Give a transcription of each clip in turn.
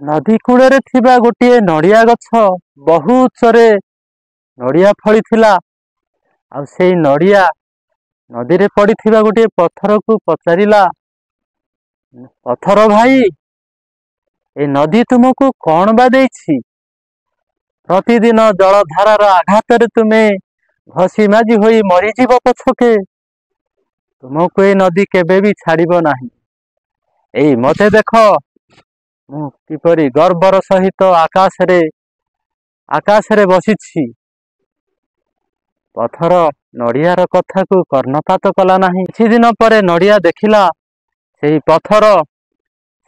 नदी कूଳରେ ଥିବା गोटे नड़िया गछ बहु उच्चरे नड़िया फଳିथिला। ଆଉ ସେଇ नड़िया नदीरे पड़िथिबा गोटे पत्थर को पचारिला, पत्थर भाई ए नदी तुमको कौन बा देछि? प्रतिदिन जलधारार आघात तुमे घसी माजी होई मरीजीव पछके, तुमको ए नदी केबे भी छाड़िब नाही। एई मते देख मु किपरि गर्वर सहित आकाशरे बसिछि। पत्थर नड़ियार कथा को कर्णपात कला नाही। किछि दिन परे नड़िया देखिला सेई पत्थर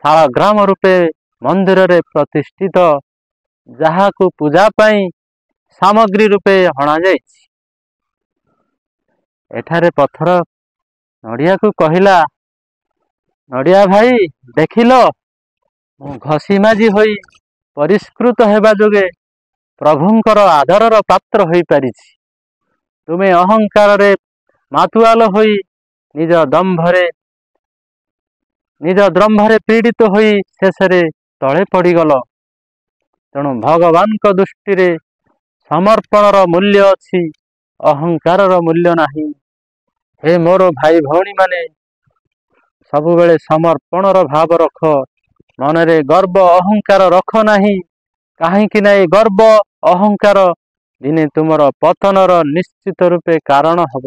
शालग्राम रूपे मंदिर रे प्रतिष्ठित, जहा को पूजा पाई सामग्री रूपे हणा जाइछि। एठारे पत्थर नड़िया को कहिला, नड़िया भाई देखिलो मु घसी माजी होई परिष्कृत हेबा जोगे प्रभुंकर आदरर पात्र होई पारिछि। तुमे अहंकार रे मातुआल होई निज द्रंभरे पीड़ित होई शेषरे तले पड़गल। तेणु भगवान को दृष्टि रे समर्पणर मूल्य अछि, अहंकारर मूल्य नाही। हे मोर भाई भौणी माने सबु बेले समर्पणर भाव रख, मनरे गर्व अहंकार रख नाही। काहेकि ना गर्व अहंकार दिने तुमर पतनर निश्चित रूपे कारण हब।